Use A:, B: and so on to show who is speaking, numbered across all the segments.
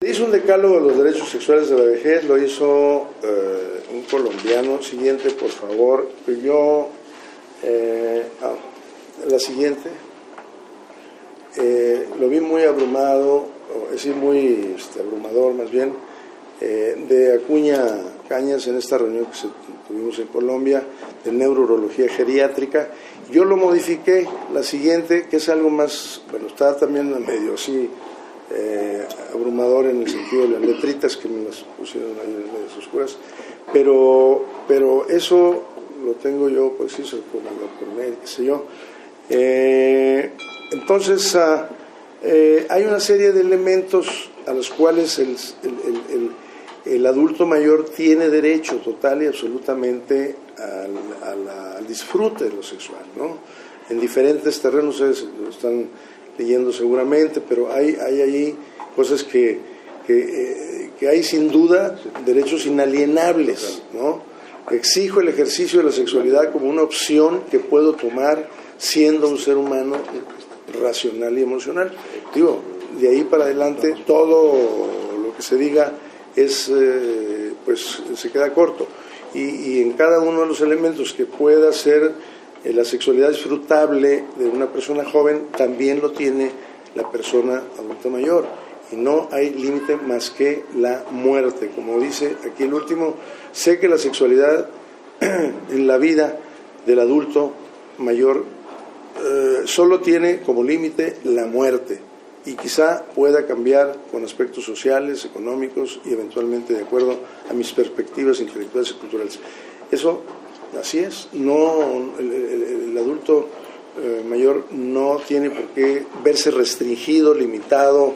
A: Hizo un decálogo de los derechos sexuales de la vejez, lo hizo un colombiano. Siguiente, por favor. La siguiente. Lo vi muy abrumado, es decir, muy abrumador más bien, de Acuña Cañas en esta reunión que tuvimos en Colombia, de neurología geriátrica. Yo lo modifiqué, la siguiente, que es algo más, bueno, está también medio así, abrumador en el sentido de las letritas que me las pusieron ahí en medias oscuras, pero eso lo tengo yo, pues sí, se lo pongo por mail, qué sé yo. Entonces hay una serie de elementos a los cuales el adulto mayor tiene derecho total y absolutamente al disfrute de lo sexual, ¿no? En diferentes terrenos, ustedes lo están leyendo seguramente, pero hay ahí cosas que hay sin duda derechos inalienables, ¿no? Exijo el ejercicio de la sexualidad como una opción que puedo tomar siendo un ser humano racional y emocional. Digo, de ahí para adelante todo lo que se diga es pues se queda corto, y en cada uno de los elementos que pueda ser la sexualidad disfrutable de una persona joven también lo tiene la persona adulta mayor, y no hay límite más que la muerte. Como dice aquí el último, sé que la sexualidad en la vida del adulto mayor solo tiene como límite la muerte, y quizá pueda cambiar con aspectos sociales, económicos y eventualmente de acuerdo a mis perspectivas intelectuales y culturales. Eso así es. No, el adulto mayor no tiene por qué verse restringido, limitado,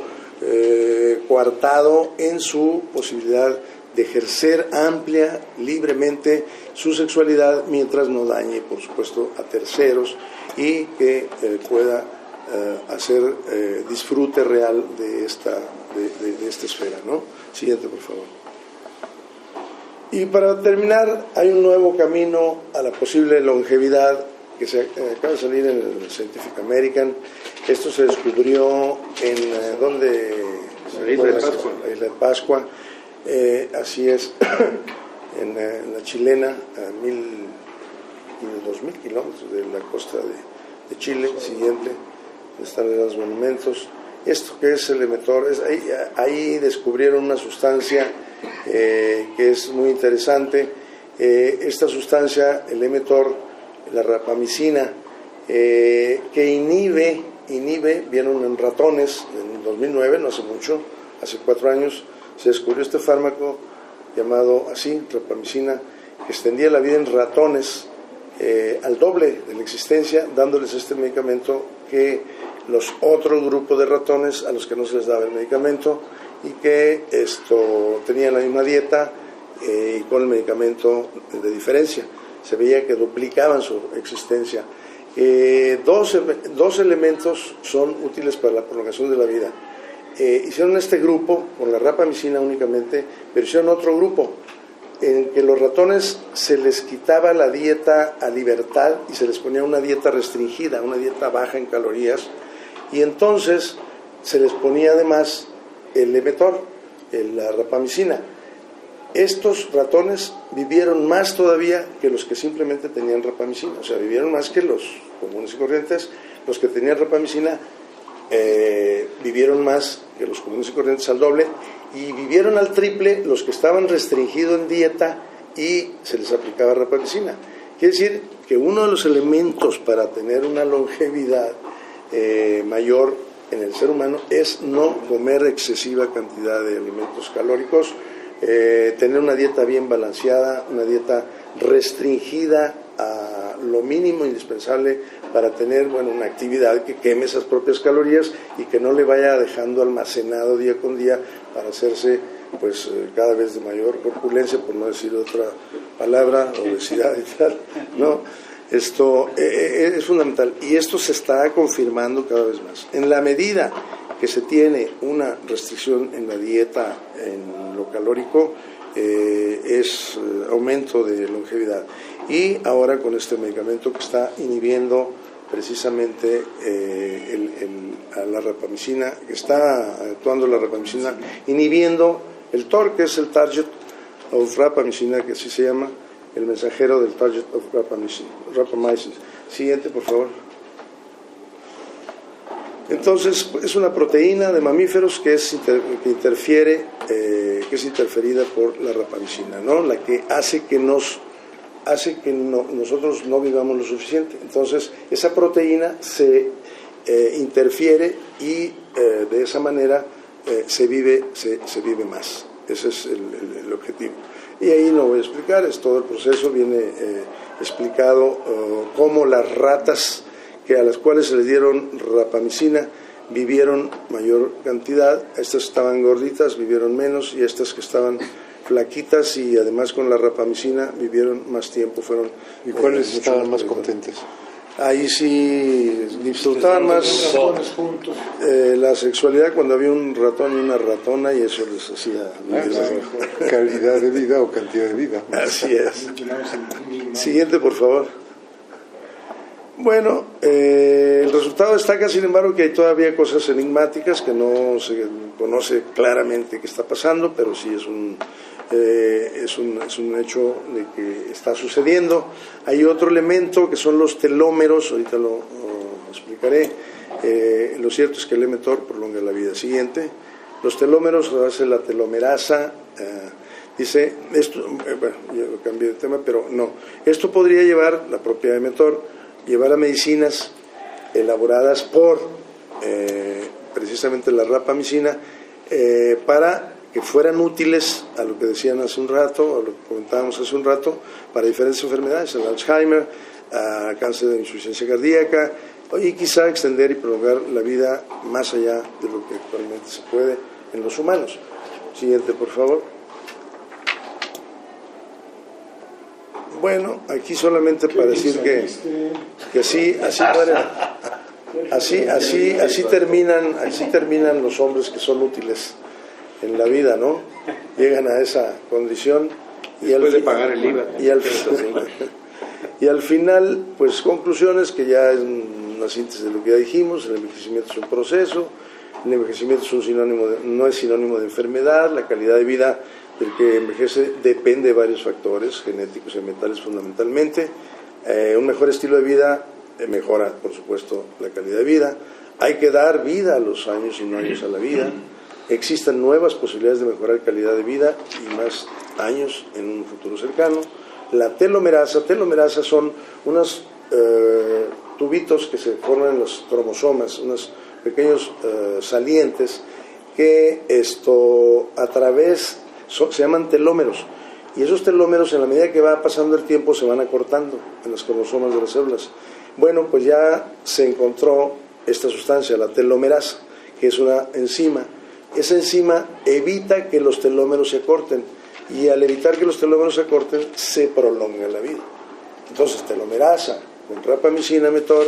A: coartado en su posibilidad de ejercer amplia, libremente su sexualidad, mientras no dañe, por supuesto, a terceros, y que pueda hacer disfrute real de esta esfera, ¿no? Siguiente, por favor. Y para terminar, hay un nuevo camino a la posible longevidad que acaba de salir en el Scientific American. Esto se descubrió en ¿dónde?
B: La isla de Pascua.
A: La isla de Pascua, así es, en la chilena, a 2.000 kilómetros de la costa de Chile. Siguiente, están los monumentos. Esto que es el emetor, ahí descubrieron una sustancia que es muy interesante. Esta sustancia, el emetor, la rapamicina, que inhibe, vieron en ratones en 2009, no hace mucho, hace 4 años, se descubrió este fármaco llamado así, rapamicina, que extendía la vida en ratones al doble de la existencia, dándoles este medicamento que los otros grupos de ratones a los que no se les daba el medicamento, y que tenían la misma dieta y con el medicamento de diferencia. Se veía que duplicaban su existencia. Dos elementos son útiles para la prolongación de la vida. Hicieron este grupo con la rapamicina únicamente, pero hicieron otro grupo en que los ratones se les quitaba la dieta a libertad y se les ponía una dieta restringida, una dieta baja en calorías, y entonces se les ponía además el emetor, la rapamicina. Estos ratones vivieron más todavía que los que simplemente tenían rapamicina, o sea, vivieron más que los comunes y corrientes. Los que tenían rapamicina vivieron más que los comunes y corrientes, al doble, y vivieron al triple los que estaban restringidos en dieta y se les aplicaba rapamicina. Quiere decir que uno de los elementos para tener una longevidad mayor en el ser humano es no comer excesiva cantidad de alimentos calóricos, tener una dieta bien balanceada, una dieta restringida a lo mínimo indispensable para tener, bueno, una actividad que queme esas propias calorías y que no le vaya dejando almacenado día con día para hacerse pues cada vez de mayor corpulencia, por no decir otra palabra, obesidad y tal, ¿no? Esto es fundamental, y esto se está confirmando cada vez más. En la medida que se tiene una restricción en la dieta, en lo calórico, es aumento de longevidad. Y ahora con este medicamento que está inhibiendo precisamente a la rapamicina, que está actuando la rapamicina, inhibiendo el TOR, que es el Target of Rapamicina, que así se llama, el mensajero del Target of Rapamycin. Siguiente, por favor. Entonces, es una proteína de mamíferos que interfiere, que es interferida por la rapamicina, ¿no? La que hace que nosotros no vivamos lo suficiente. Entonces, esa proteína se interfiere y de esa manera se vive más. Ese es el objetivo. Y ahí no voy a explicar, es todo el proceso, viene explicado cómo las ratas a las cuales se les dieron rapamicina vivieron mayor cantidad, estas estaban gorditas, vivieron menos, y estas que estaban flaquitas y además con la rapamicina vivieron más tiempo.
B: ¿Y cuáles estaban más contentas?
A: Ahí sí disfrutaban más la sexualidad cuando había un ratón y una ratona, y eso les hacía
B: calidad de vida o cantidad de vida.
A: Así es. Siguiente, por favor. Bueno, el resultado destaca, sin embargo, que hay todavía cosas enigmáticas que no se conoce claramente qué está pasando, pero sí es un hecho de que está sucediendo. Hay otro elemento que son los telómeros, ahorita lo explicaré. Lo cierto es que el mTOR prolonga la vida. Siguiente. Los telómeros hace la telomerasa. Dice, esto, bueno, yo cambié de tema, pero no. Esto podría llevar, la propia mTOR, llevar a medicinas elaboradas por precisamente la rapamicina para que fueran útiles a lo que decían hace un rato, a lo que comentábamos hace un rato, para diferentes enfermedades, el Alzheimer, cáncer de insuficiencia cardíaca, y quizá extender y prolongar la vida más allá de lo que actualmente se puede en los humanos. Siguiente, por favor. Bueno, aquí solamente para decir que así terminan los hombres que son útiles en la vida, ¿no? Llegan a esa condición y
C: después de pagar el IVA.
A: Y al final, pues conclusiones que ya es una síntesis de lo que ya dijimos. El envejecimiento es un proceso, el envejecimiento es no es sinónimo de enfermedad, la calidad de vida del que envejece depende de varios factores, genéticos y ambientales fundamentalmente. Un mejor estilo de vida mejora, por supuesto, la calidad de vida. Hay que dar vida a los años y no años a la vida. Existen nuevas posibilidades de mejorar calidad de vida y más años en un futuro cercano. La telomerasa son unos tubitos que se forman en los cromosomas, unos pequeños salientes que a través se llaman telómeros, y esos telómeros, en la medida que va pasando el tiempo, se van acortando en los cromosomas de las células. Bueno, pues ya se encontró esta sustancia, la telomerasa, que es una enzima. Esa enzima evita que los telómeros se acorten, y al evitar que los telómeros se acorten, se prolonga la vida. Entonces, telomerasa con rapamicina, mTOR,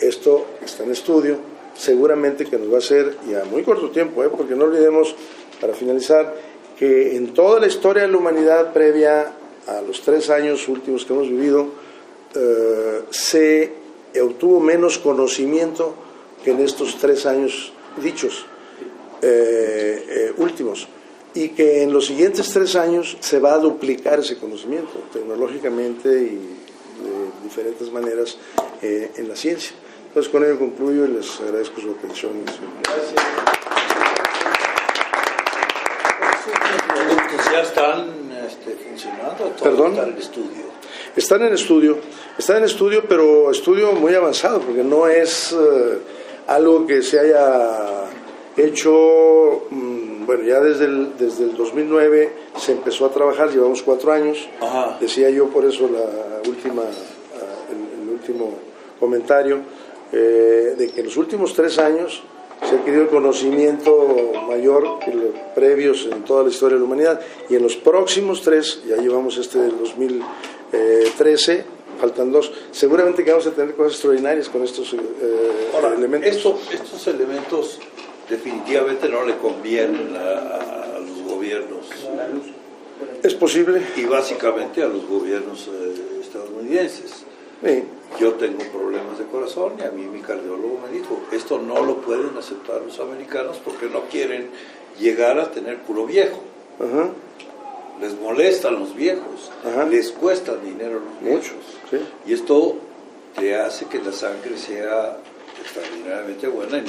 A: esto está en estudio, seguramente que nos va a hacer, y a muy corto tiempo, porque no olvidemos, para finalizar, que en toda la historia de la humanidad previa a los 3 años últimos que hemos vivido, se obtuvo menos conocimiento que en estos 3 años dichos últimos, y que en los siguientes 3 años se va a duplicar ese conocimiento tecnológicamente y de diferentes maneras en la ciencia. Entonces, con ello concluyo y les agradezco su atención.
C: Gracias. ¿Ya están funcionando?
A: ¿Perdón?
C: ¿Está en estudio?
A: Están en estudio, pero estudio muy avanzado, porque no es algo que se haya hecho, bueno, ya desde el 2009 se empezó a trabajar, llevamos 4 años. Ajá. Decía yo por eso el último comentario, de que en los últimos 3 años se ha adquirido conocimiento mayor que los previos en toda la historia de la humanidad, y en los próximos 3, ya llevamos del 2013, faltan 2, seguramente que vamos a tener cosas extraordinarias con estos elementos.
C: Estos elementos definitivamente no le convienen a los gobiernos.
A: Es posible.
C: Y básicamente a los gobiernos estadounidenses.
A: Sí.
C: yo tengo problemas de corazón y a mí mi cardiólogo me dijo, esto no lo pueden aceptar los americanos porque no quieren llegar a tener culo viejo.
A: Ajá.
C: Les molestan los viejos,
A: Ajá.
C: les cuesta dinero los viejos.
A: Sí.
C: Y esto te hace que la sangre sea extraordinariamente buena y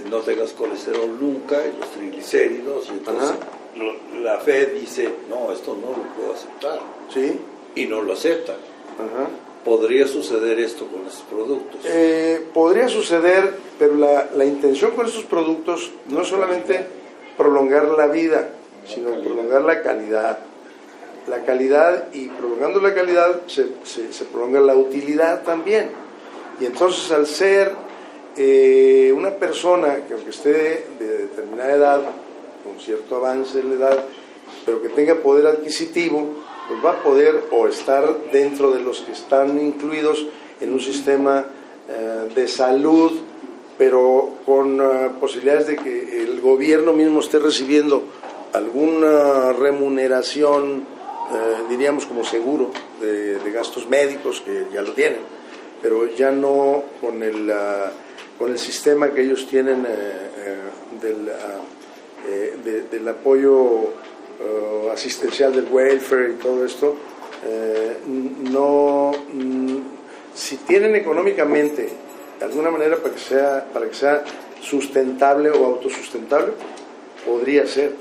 C: no tengas colesterol nunca, y los triglicéridos. Y entonces la Fed dice, no, esto no lo puedo aceptar.
A: Sí.
C: Y no lo aceptan.
A: Ajá.
C: ¿Podría suceder esto con estos productos?
A: Podría suceder, pero la intención con estos productos no es solamente prolongar la vida, sino prolongar la calidad. La calidad, y prolongando la calidad se prolonga la utilidad también. Y entonces, al ser una persona que, aunque esté de determinada edad, con cierto avance de la edad, pero que tenga poder adquisitivo, pues va a poder o estar dentro de los que están incluidos en un sistema de salud, pero con posibilidades de que el gobierno mismo esté recibiendo alguna remuneración, diríamos como seguro de gastos médicos, que ya lo tienen, pero ya no con el sistema que ellos tienen del apoyo asistencial del welfare y todo esto. Si tienen económicamente de alguna manera para que sea sustentable o autosustentable, podría ser.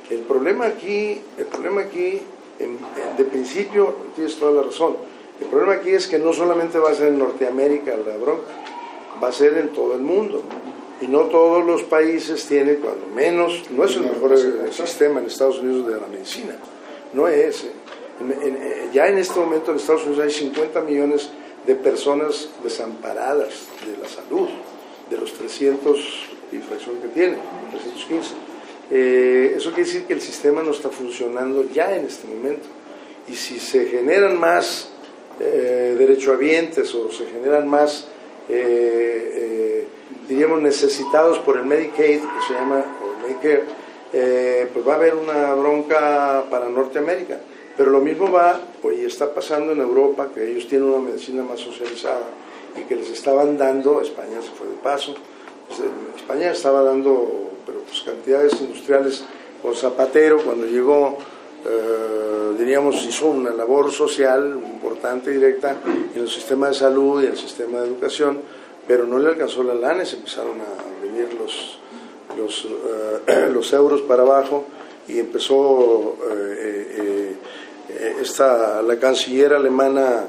A: El problema aquí de principio, tienes toda la razón, el problema aquí es que no solamente va a ser en Norteamérica la bronca, va a ser en todo el mundo, y no todos los países tienen, cuando menos, no es el mejor sistema en Estados Unidos de la medicina, no es. Ya en este momento en Estados Unidos hay 50 millones de personas desamparadas de la salud, de los 300 y fracción que tiene, 315. Eso quiere decir que el sistema no está funcionando ya en este momento. Y si se generan más derechohabientes o se generan más, diríamos, necesitados por el Medicaid, que se llama, o el Medicare, pues va a haber una bronca para Norteamérica. Pero lo mismo y está pasando en Europa, que ellos tienen una medicina más socializada y que les estaban dando, España se fue de paso, pues España estaba dando cantidades industriales con Zapatero, cuando llegó, diríamos, hizo una labor social importante, directa, en el sistema de salud y en el sistema de educación, pero no le alcanzó la lana y se empezaron a venir los euros para abajo, y empezó la canciller alemana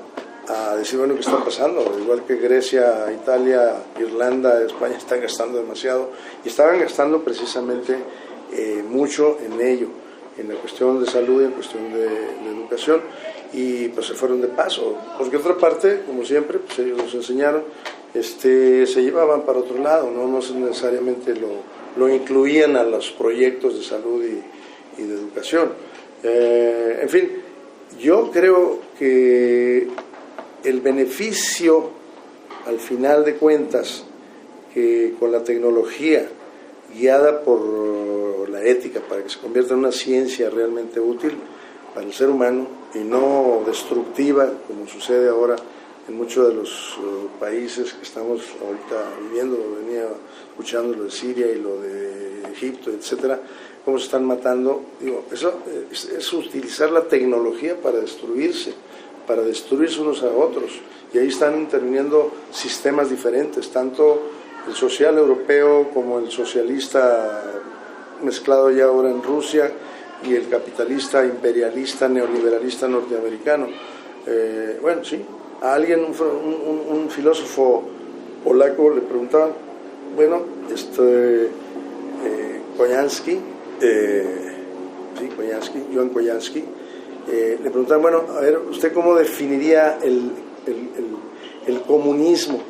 A: a decir, bueno, ¿qué está pasando? Igual que Grecia, Italia, Irlanda, España están gastando demasiado, y estaban gastando precisamente mucho en ello, en la cuestión de salud y en cuestión de educación, y pues se fueron de paso, porque otra parte, como siempre, pues ellos nos enseñaron, se llevaban para otro lado, no necesariamente lo incluían a los proyectos de salud y de educación. En fin, yo creo que el beneficio, al final de cuentas, que con la tecnología guiada por la ética para que se convierta en una ciencia realmente útil para el ser humano y no destructiva, como sucede ahora en muchos de los países que estamos ahorita viviendo, venía escuchando lo de Siria y lo de Egipto, etcétera, cómo se están matando. Digo, eso es utilizar la tecnología para destruirse unos a otros, y ahí están interviniendo sistemas diferentes, tanto el social europeo como el socialista mezclado ya ahora en Rusia, y el capitalista imperialista neoliberalista norteamericano. Bueno, sí, a alguien, un filósofo polaco, le preguntaban, bueno, Koyansky, Joan Koyansky, le preguntaban, bueno, a ver, ¿usted cómo definiría el comunismo?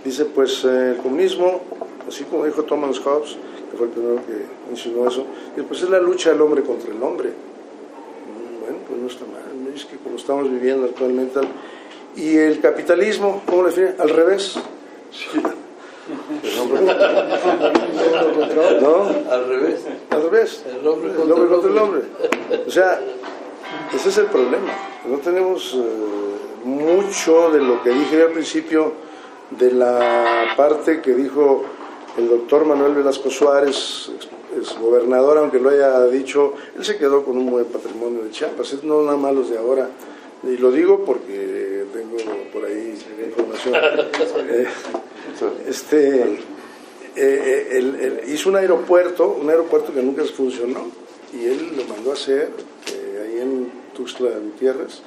A: Dice, pues el comunismo, así como dijo Thomas Hobbes, que fue el primero que mencionó eso, pues es la lucha del hombre contra el hombre. Bueno, pues no está mal, es que como estamos viviendo actualmente. ¿Y el capitalismo, cómo lo define? Al revés. Sí. ¿No?
C: Al revés.
A: Al revés.
C: El hombre
A: contra el hombre. O sea, ese es el problema. No tenemos mucho de lo que dije al principio, de la parte que dijo el doctor Manuel Velasco Suárez, es gobernador, aunque lo haya dicho, él se quedó con un buen patrimonio de Chiapas, no nada más los de ahora, y lo digo porque tengo por ahí información. Hizo un aeropuerto que nunca funcionó, y él lo mandó a hacer ahí en Tuxtla Gutiérrez,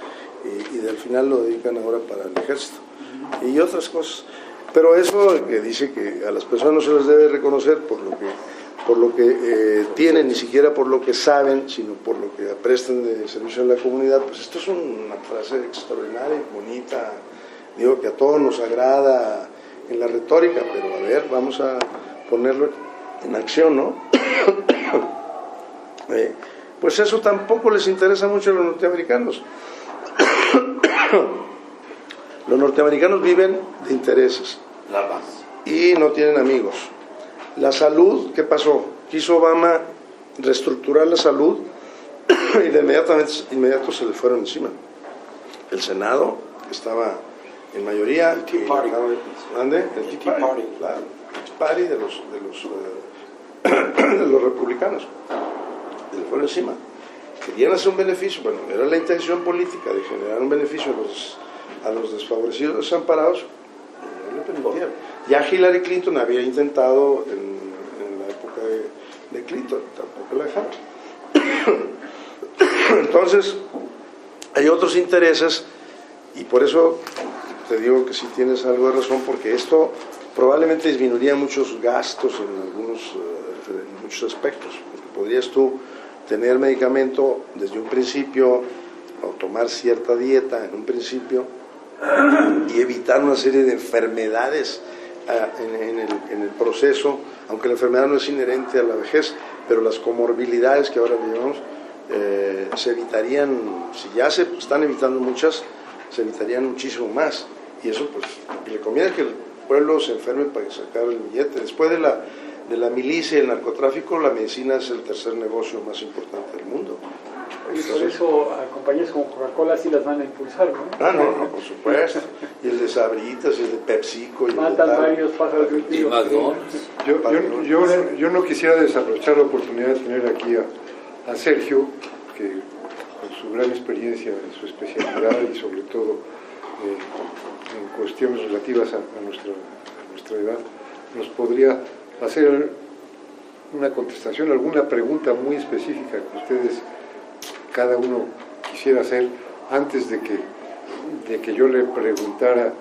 A: y al final lo dedican ahora para el ejército y otras cosas. Pero eso que dice que a las personas no se les debe reconocer por lo que tienen, ni siquiera por lo que saben, sino por lo que prestan de servicio a la comunidad, pues esto es una frase extraordinaria y bonita, digo que a todos nos agrada en la retórica, pero a ver, vamos a ponerlo en acción, ¿no? Pues eso tampoco les interesa mucho a los norteamericanos. Los norteamericanos viven de intereses y no tienen amigos. La salud, ¿qué pasó? Quiso Obama reestructurar la salud y de inmediato se le fueron encima. El Senado estaba en mayoría.
D: El Tea Party.
A: ¿Dónde? El Tea Party. Claro, el Tea Party de los republicanos. Se le fueron encima. Querían hacer un beneficio, bueno, era la intención política de generar un beneficio a los desfavorecidos, desamparados, no le permitieron. Ya Hillary Clinton había intentado en la época de Clinton, tampoco la dejaron. Entonces, hay otros intereses, y por eso te digo que sí tienes algo de razón, porque esto probablemente disminuiría muchos gastos en muchos aspectos, porque podrías tú tener medicamento desde un principio o tomar cierta dieta en un principio y evitar una serie de enfermedades en el proceso, aunque la enfermedad no es inherente a la vejez, pero las comorbilidades que ahora le llamamos se evitarían, si ya se están evitando muchas, se evitarían muchísimo más, y eso pues le conviene que el pueblo se enferme para sacar el billete. Después de la milicia y el narcotráfico, la medicina es el tercer negocio más importante del mundo.
D: Y por eso a compañías como Coca-Cola sí las van a impulsar, ¿no?
A: No, por supuesto. Y el de Sabritas, y el de PepsiCo.
D: Matan varios pájaros de un tiro.
C: Y McDonald's.
B: Yo no quisiera desaprovechar la oportunidad de tener aquí a Sergio, que con su gran experiencia en su especialidad y sobre todo en cuestiones relativas a nuestra edad, nos podría hacer una contestación, alguna pregunta muy específica que ustedes, cada uno, quisiera hacer antes de que yo le preguntara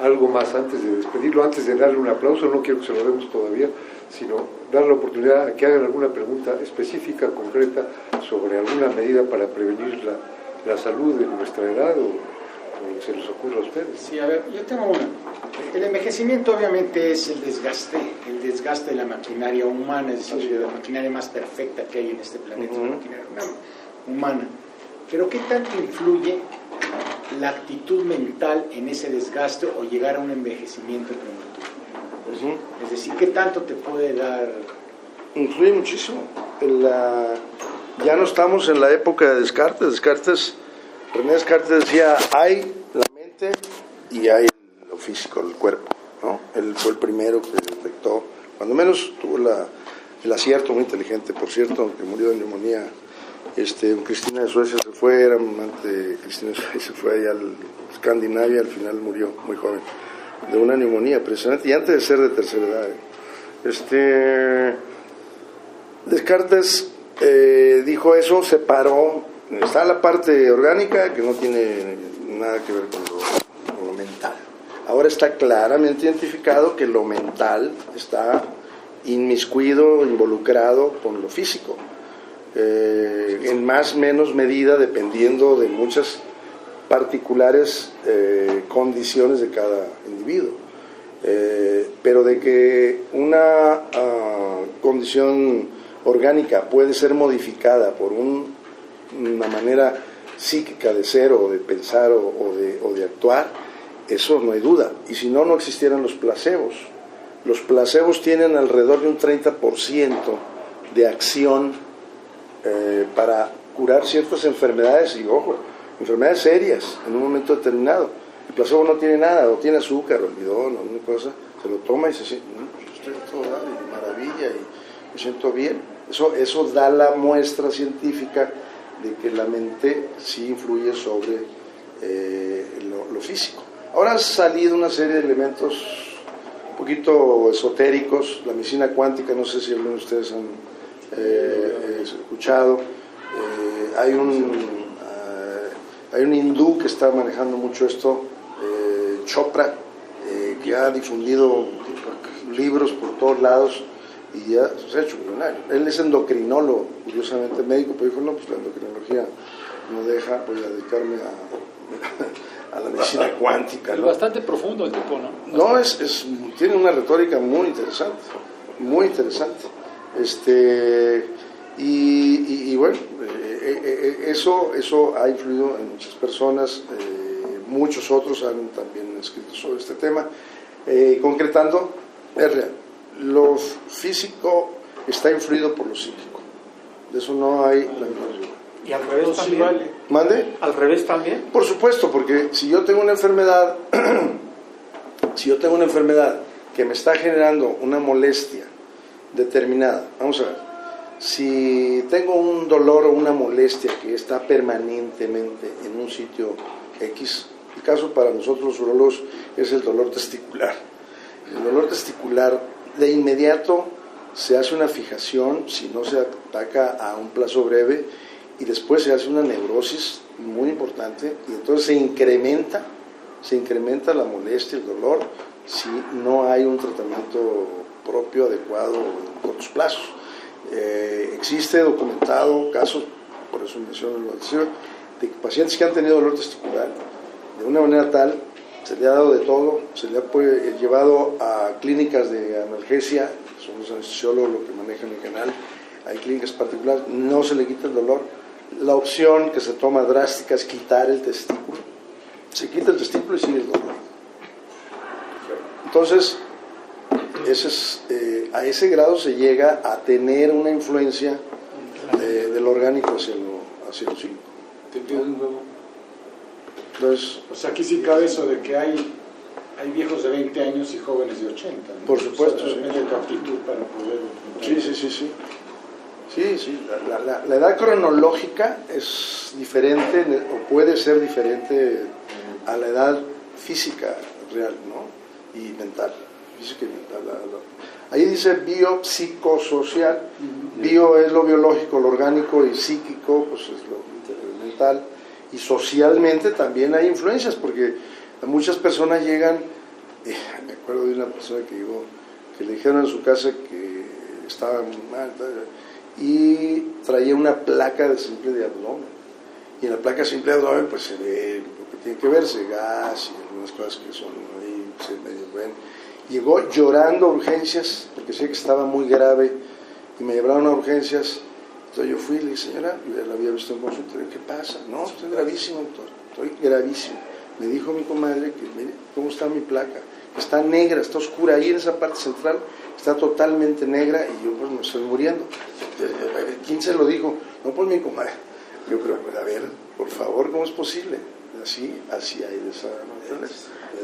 B: algo más, antes de despedirlo, antes de darle un aplauso. No quiero que se lo demos todavía, sino dar la oportunidad a que hagan alguna pregunta específica, concreta, sobre alguna medida para prevenir la salud de nuestra edad, o se les ocurre a ustedes.
E: Sí, a ver, yo tengo una. El envejecimiento obviamente es el desgaste de la maquinaria humana, es decir, de la maquinaria más perfecta que hay en este planeta, la maquinaria humana. Pero ¿qué tanto influye la actitud mental en ese desgaste o llegar a un envejecimiento prematuro? Es decir, ¿qué tanto te puede dar?
A: Influye muchísimo. Ya no estamos en la época de Descartes. René Descartes decía, hay la mente y hay lo físico, el cuerpo, ¿no? Él fue el primero que detectó, cuando menos tuvo el acierto, muy inteligente, por cierto, aunque murió de neumonía. Cristina de Suecia se fue, era amante de Cristina de Suecia, se fue allá a Escandinavia, al final murió muy joven, de una neumonía precisamente, y antes de ser de tercera edad. Descartes dijo eso, separó. Está la parte orgánica, que no tiene nada que ver con lo mental. Ahora está claramente identificado que lo mental está inmiscuido, involucrado con lo físico, en más o menos medida, dependiendo de muchas particulares condiciones de cada individuo. Pero de que una condición orgánica puede ser modificada por una manera psíquica de ser o de pensar o de actuar, eso no hay duda. Y si no, no existieran los placebos. Los placebos tienen alrededor de un 30% de acción para curar ciertas enfermedades, y ojo, enfermedades serias en un momento determinado. El placebo no tiene nada, o tiene azúcar, o almidón, o una cosa, se lo toma y se siente, estoy todo maravilla y me siento bien. Eso da la muestra científica de que la mente sí influye sobre lo físico. Ahora han salido una serie de elementos un poquito esotéricos, la medicina cuántica, no sé si algunos de ustedes han escuchado. Hay un hindú que está manejando mucho esto, Chopra, que ha difundido libros por todos lados y ya se ha hecho millonario. Él es endocrinólogo, curiosamente médico, pero dijo, no, pues la endocrinología no deja, voy a dedicarme a la medicina cuántica,
D: ¿no? Es bastante profundo el tipo, ¿no?
A: No, tiene una retórica muy interesante, muy interesante. Y bueno, eso ha influido en muchas personas, muchos otros han también escrito sobre este tema. Concretando, es real, lo físico está influido por lo psíquico, de eso no hay la menor duda.
F: ¿Y al revés también?
E: Vale.
A: ¿Mande?
F: ¿Al revés también?
A: Por supuesto, porque si yo tengo una enfermedad, que me está generando una molestia determinada, vamos a ver, si tengo un dolor o una molestia que está permanentemente en un sitio X, el caso para nosotros los urólogos es el dolor testicular. El dolor testicular, de inmediato se hace una fijación, si no se ataca a un plazo breve, y después se hace una neurosis muy importante, y entonces se incrementa la molestia, el dolor, si no hay un tratamiento propio, adecuado, en cortos plazos. Existe documentado casos, por eso menciono lo anterior, de pacientes que han tenido dolor testicular de una manera tal, se le ha dado de todo, se le ha llevado a clínicas de analgesia, son los anestesiólogos los que manejan el canal, hay clínicas particulares, no se le quita el dolor. La opción que se toma drástica es quitar el testículo, se quita el testículo y sigue el dolor. Entonces, a ese grado se llega a tener una influencia del orgánico hacia lo psíquico.
E: Te pido de nuevo.
A: Entonces,
E: o sea, aquí sí cabe eso de que hay viejos de 20 años y jóvenes de 80, ¿no?
A: Por supuesto,
E: o sea, depende de tu actitud para poder...
A: Sí, la edad cronológica es diferente, o puede ser diferente a la edad física real, ¿no? Y mental, física y mental. Ahí dice biopsicosocial, bio es lo biológico, lo orgánico, y psíquico, pues es lo mental, y socialmente también hay influencias, porque muchas personas llegan, me acuerdo de una persona que llegó, que le dijeron en su casa que estaba mal, y traía una placa de simple de abdomen, y en la placa simple de abdomen pues se ve lo que tiene que verse, gas y algunas cosas que son ahí, se medio ven. Llegó llorando a urgencias porque sé que estaba muy grave y me llevaron a urgencias. Entonces yo fui y le dije, señora, la había visto en consultorio, ¿qué pasa? No, estoy gravísimo, doctor, estoy gravísimo. Me dijo mi comadre que mire cómo está mi placa, está negra, está oscura, ahí en esa parte central está totalmente negra y yo pues me estoy muriendo. ¿Quién se lo dijo? No, pues mi comadre. Yo creo, a ver, por favor, ¿cómo es posible? Así hay de esa manera.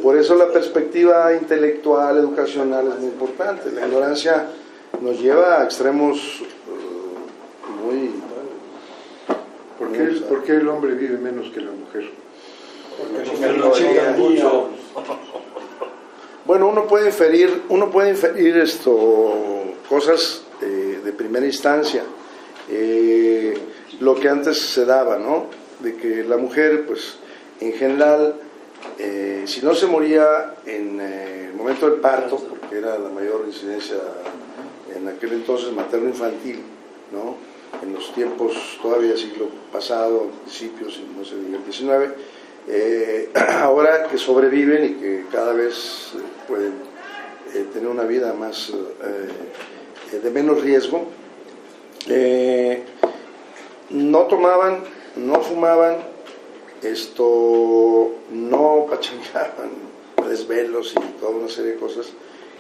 A: Por eso la perspectiva intelectual, educacional es muy importante. La ignorancia nos lleva a extremos muy...
B: ¿Por qué el hombre vive menos que la mujer?
A: Bueno, uno puede inferir cosas de primera instancia, lo que antes se daba, ¿no? De que la mujer, pues, en general, si no se moría en el momento del parto, porque era la mayor incidencia en aquel entonces materno-infantil, ¿no? En los tiempos todavía siglo pasado, principios, no sé, del XIX, ahora que sobreviven y que cada vez pueden tener una vida más de menos riesgo, no tomaban, no fumaban, no pachangaban, desvelos y toda una serie de cosas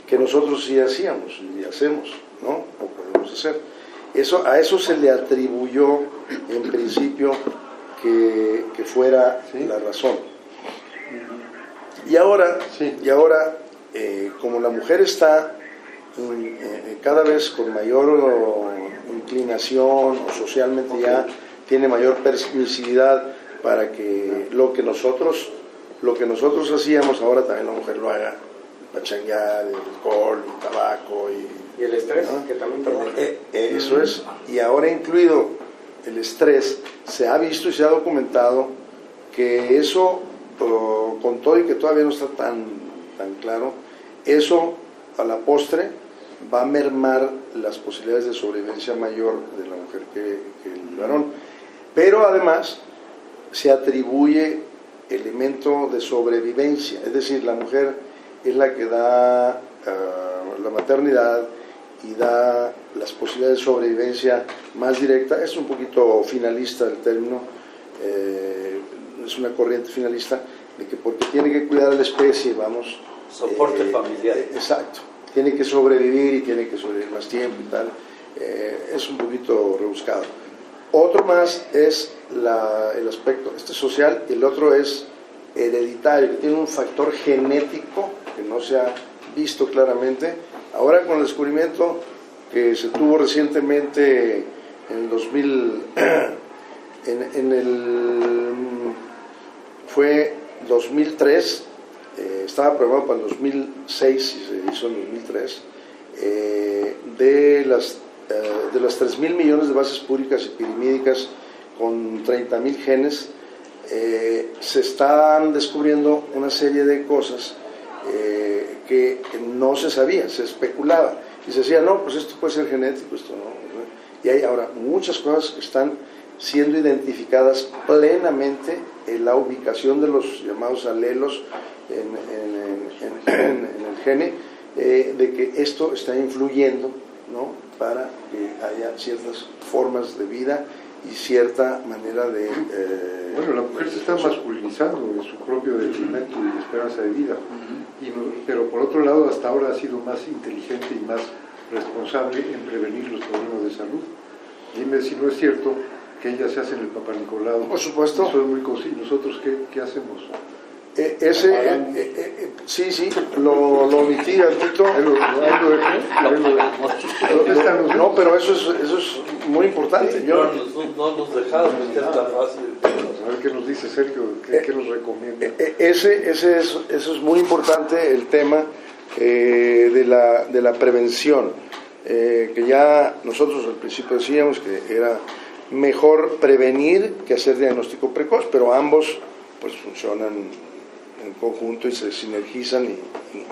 A: que nosotros sí hacíamos y hacemos, ¿no? O podemos hacer. A eso se le atribuyó en principio que fuera la razón. Y ahora, como la mujer está cada vez con mayor inclinación, o socialmente ya tiene mayor permisividad para que lo que nosotros hacíamos, ahora también la mujer lo haga, pachanguear, el alcohol, el tabaco
F: Y el estrés,
A: ¿no?
F: que también permite.
A: Eso es, y ahora incluido el estrés, se ha visto y se ha documentado que eso, con todo y que todavía no está tan claro, eso a la postre va a mermar las posibilidades de sobrevivencia mayor de la mujer que el varón. Pero además se atribuye elemento de sobrevivencia, es decir, la mujer es la que da la maternidad y da las posibilidades de sobrevivencia más directa. Es un poquito finalista el término, es una corriente finalista, de que porque tiene que cuidar a la especie, vamos...
C: Soporte familiar.
A: Exacto, tiene que sobrevivir y tiene que sobrevivir más tiempo y tal, es un poquito rebuscado. Otro más es el aspecto social, y el otro es hereditario, que tiene un factor genético que no se ha visto claramente. Ahora con el descubrimiento que se tuvo recientemente en el 2000, fue 2003, estaba programado para el 2006 y se hizo en 2003, de las 3.000 millones de bases púricas y pirimídicas con 30.000 genes, se están descubriendo una serie de cosas que no se sabía, se especulaba y se decía, no, pues esto puede ser genético, esto no. Y hay ahora muchas cosas que están siendo identificadas plenamente en la ubicación de los llamados alelos en el gene, de que esto está influyendo, ¿no?, para que haya ciertas formas de vida y cierta manera de...
B: Bueno, la mujer se está masculinizando en su propio detrimento y esperanza de vida, pero por otro lado hasta ahora ha sido más inteligente y más responsable en prevenir los problemas de salud. Dime si no es cierto que ellas se hacen el Papanicolau.
A: Por supuesto.
B: Eso es muy consciente. ¿Nosotros qué hacemos?
A: Sí, lo omití, Tito. No, pero eso es muy importante.
C: No nos dejaron meter tan fácil.
B: A ver qué nos dice Sergio, qué nos recomienda.
A: Eso es muy importante, el tema de la prevención, que ya nosotros al principio decíamos que era mejor prevenir que hacer diagnóstico precoz, pero ambos pues funcionan en conjunto y se sinergizan y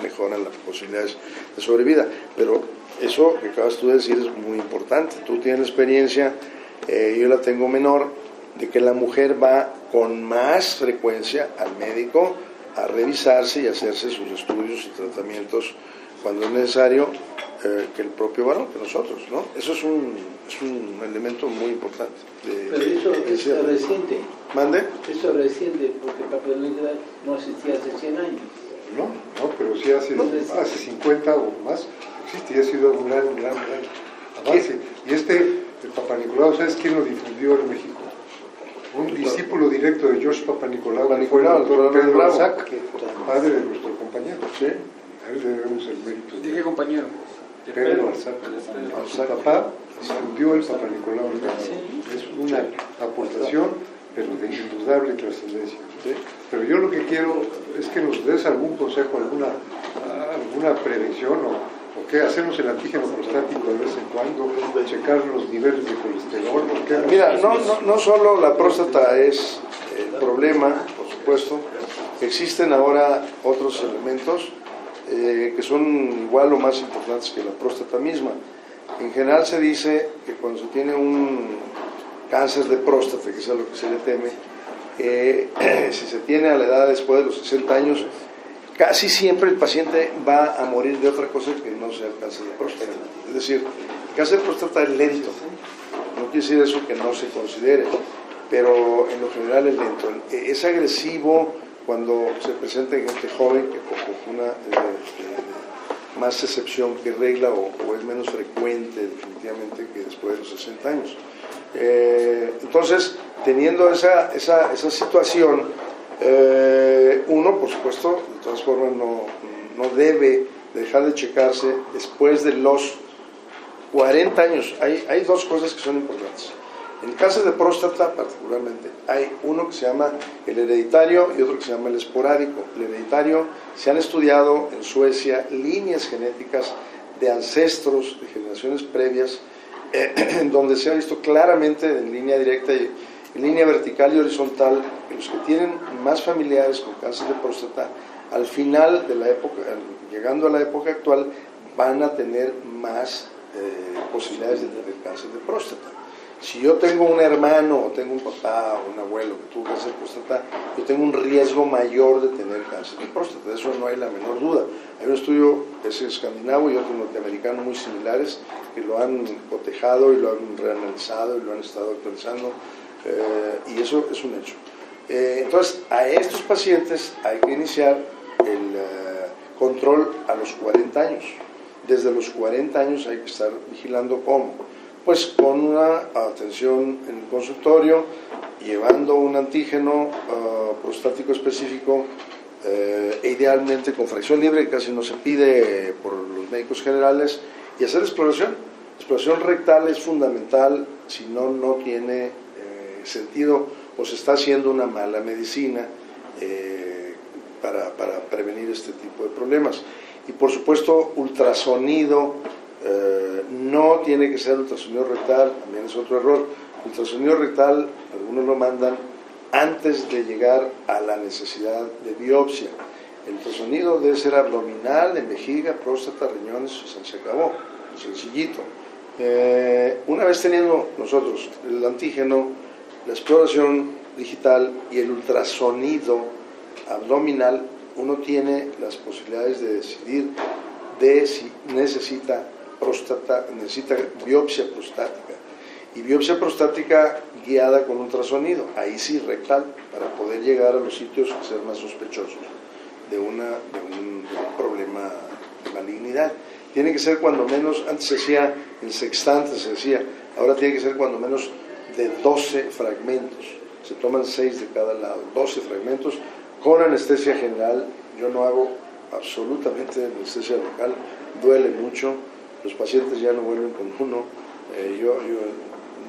A: mejoran las posibilidades de sobrevida. Pero eso que acabas tú de decir es muy importante. Tú tienes la experiencia, yo la tengo menor, de que la mujer va con más frecuencia al médico a revisarse y hacerse sus estudios y tratamientos cuando es necesario, que el propio varón, que nosotros, ¿no? Eso es un elemento muy importante.
G: Pero eso es reciente.
A: ¿Mande?
G: Eso es reciente, porque la paternidad no existía hace 100 años.
B: No, pero sí hace 50 o más existe y ha sido un gran avance. Y el Papanicolau, ¿sabes quién lo difundió en México? Un discípulo directo de George Papanicolau, el doctor Pedro Balzac, padre de nuestro compañero.
A: Sí.
B: A él le debemos el mérito.
D: ¿De qué compañero?
B: Pedro Balzac. Su papá difundió el Papanicolau. Es una aportación, pero de indudable trascendencia. ¿Sí? Pero yo lo que quiero es que nos des algún consejo, alguna prevención o qué, hacemos el antígeno prostático de vez en cuando, checar los niveles de colesterol.
A: Mira, no solo la próstata es el problema, por supuesto, existen ahora otros elementos que son igual o más importantes que la próstata misma. En general se dice que cuando se tiene un cáncer de próstata, que es a lo que se le teme, si se tiene a la edad después de los 60 años, casi siempre el paciente va a morir de otra cosa que no sea el cáncer de próstata. Es decir, el cáncer de próstata es lento, no quiere decir eso que no se considere, pero en lo general es lento. Es agresivo cuando se presenta en gente joven, que con una más excepción que regla, o es menos frecuente definitivamente que después de los 60 años. Entonces, teniendo esa situación, uno, por supuesto, de todas formas, no debe dejar de checarse después de los 40 años. Hay dos cosas que son importantes. En el cáncer de próstata, particularmente, hay uno que se llama el hereditario y otro que se llama el esporádico. El hereditario, se han estudiado en Suecia líneas genéticas de ancestros de generaciones previas, donde se ha visto claramente en línea directa y en línea vertical y horizontal que los que tienen más familiares con cáncer de próstata, al final de la época, llegando a la época actual, van a tener más posibilidades de tener cáncer de próstata. Si yo tengo un hermano, o tengo un papá, o un abuelo que tuvo cáncer de próstata, yo tengo un riesgo mayor de tener cáncer de próstata, de eso no hay la menor duda. Hay un estudio, ese escandinavo y otro norteamericano muy similares, que lo han cotejado y lo han reanalizado y lo han estado actualizando, y eso es un hecho. Entonces, a estos pacientes hay que iniciar el control a los 40 años. Desde los 40 años hay que estar vigilando cómo. Pues con una atención en el consultorio, llevando un antígeno prostático específico, idealmente con fracción libre, que casi no se pide por los médicos generales, y hacer exploración. Exploración rectal es fundamental, si no, no tiene sentido, o se está haciendo una mala medicina para prevenir este tipo de problemas. Y por supuesto, ultrasonido. No tiene que ser ultrasonido rectal, también es otro error. Ultrasonido rectal, algunos lo mandan antes de llegar a la necesidad de biopsia. El ultrasonido debe ser abdominal, en vejiga, próstata, riñones, se acabó, sencillito. Una vez teniendo nosotros el antígeno, la exploración digital y el ultrasonido abdominal, uno tiene las posibilidades de decidir de si necesita biopsia prostática, y biopsia prostática guiada con ultrasonido, ahí sí rectal, para poder llegar a los sitios que sean más sospechosos de un problema de malignidad. Tiene que ser cuando menos, antes se hacía en sextante, se decía, ahora tiene que ser cuando menos de 12 fragmentos, se toman 6 de cada lado, 12 fragmentos con anestesia general. Yo no hago absolutamente anestesia local, duele mucho. Los pacientes ya no vuelven con uno. Yo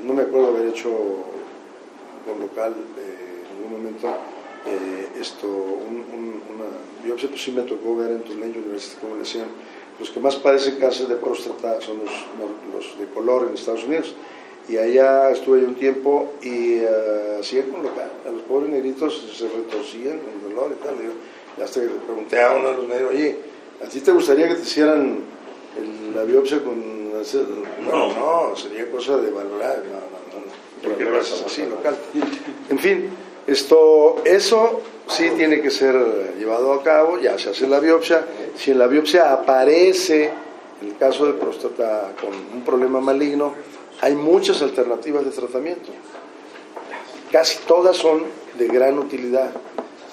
A: no me acuerdo haber hecho con local en algún momento una biopsia, pues sí me tocó ver en Tulane University cómo le hacían. Los que más padecen cáncer de próstata son los de color en Estados Unidos. Y allá estuve yo un tiempo y hacían con local. A los pobres negritos se retorcían con dolor y tal. Y hasta que le pregunté a uno de los médicos, oye, ¿a ti te gustaría que te hicieran la biopsia con... No, sería cosa de valorar, no, porque lo haces así, local. En fin, eso sí tiene que ser llevado a cabo, ya se hace la biopsia. Si en la biopsia aparece el caso de próstata con un problema maligno, hay muchas alternativas de tratamiento. Casi todas son de gran utilidad.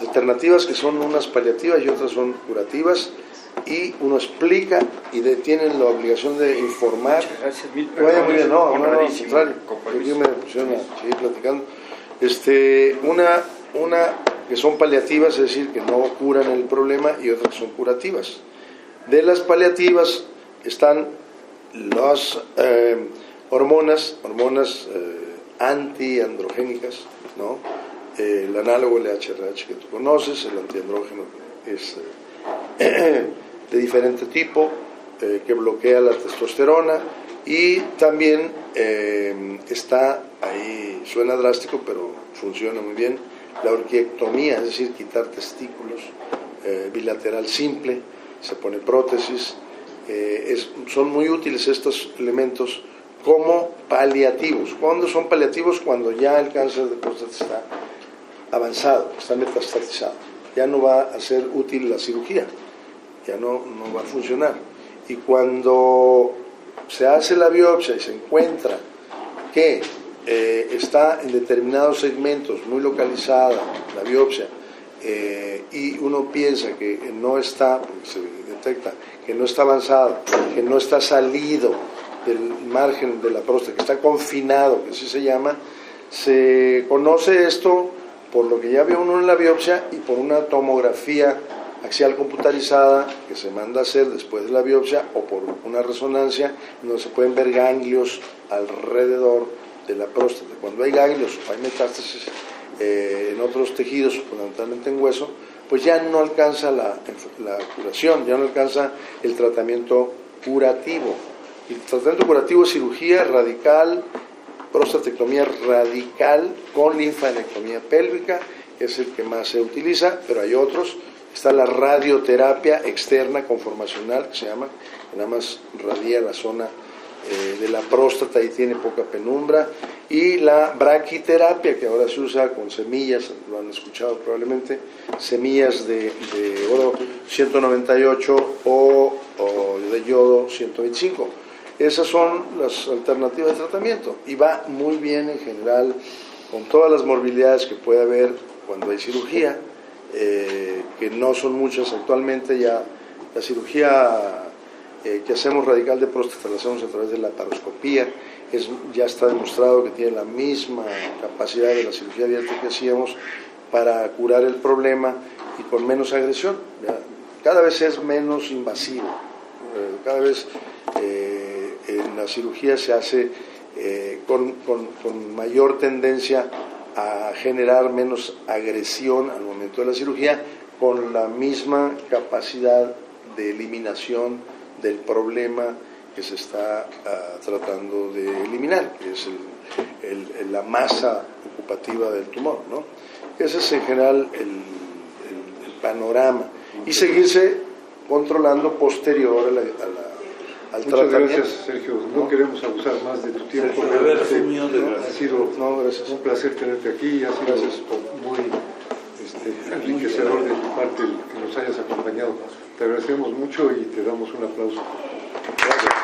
A: Alternativas que son unas paliativas y otras son curativas, y uno explica y tienen la obligación de informar.
F: Gracias, mil
A: Vaya muy bien, no, al
F: honradísimo,
A: contrario, yo me pusieron a seguir platicando. Una que son paliativas, es decir, que no curan el problema, y otras que son curativas. De las paliativas están las hormonas antiandrogénicas, ¿no? El análogo LHRH que tú conoces, el antiandrógeno es de diferente tipo, que bloquea la testosterona, y también está ahí, suena drástico pero funciona muy bien, la orquiectomía, es decir, quitar testículos, bilateral simple, se pone prótesis. Son muy útiles estos elementos como paliativos. ¿Cuándo son paliativos? Cuando ya el cáncer de próstata está avanzado, está metastatizado, ya no va a ser útil la cirugía, ya no va a funcionar. Y cuando se hace la biopsia y se encuentra que está en determinados segmentos muy localizada la biopsia, y uno piensa que no está, porque se detecta que no está avanzado, que no está salido del margen de la próstata, que está confinado, que así se llama, se conoce esto por lo que ya vio uno en la biopsia y por una tomografía axial computarizada que se manda a hacer después de la biopsia, o por una resonancia donde se pueden ver ganglios alrededor de la próstata. Cuando hay ganglios o hay metástasis en otros tejidos, fundamentalmente en hueso, pues ya no alcanza la curación, ya no alcanza el tratamiento curativo. El tratamiento curativo es cirugía radical, prostatectomía radical con linfadenectomía pélvica, es el que más se utiliza, pero hay otros. Está la radioterapia externa conformacional, que se llama, que nada más radia la zona de la próstata y tiene poca penumbra, y la braquiterapia, que ahora se usa con semillas, lo han escuchado probablemente, semillas de oro 198 o de yodo 125. Esas son las alternativas de tratamiento y va muy bien en general con todas las morbilidades que puede haber cuando hay cirugía, que no son muchas actualmente. Ya la cirugía que hacemos radical de próstata la hacemos a través de la laparoscopía, ya está demostrado que tiene la misma capacidad de la cirugía abierta que hacíamos para curar el problema y con menos agresión. Cada vez es menos invasivo, cada vez en la cirugía se hace con mayor tendencia a generar menos agresión al momento de la cirugía, con la misma capacidad de eliminación del problema que se está tratando de eliminar, que es la masa ocupativa del tumor, ¿no? Ese es en general el panorama, y seguirse controlando posterior al
B: Muchas
A: tratamiento.
B: gracias, Sergio. No queremos abusar más de tu tiempo. Ha sido un placer tenerte aquí, ha sido muy enriquecedor de tu parte el que nos hayas acompañado. Te agradecemos mucho y te damos un aplauso.
A: Gracias.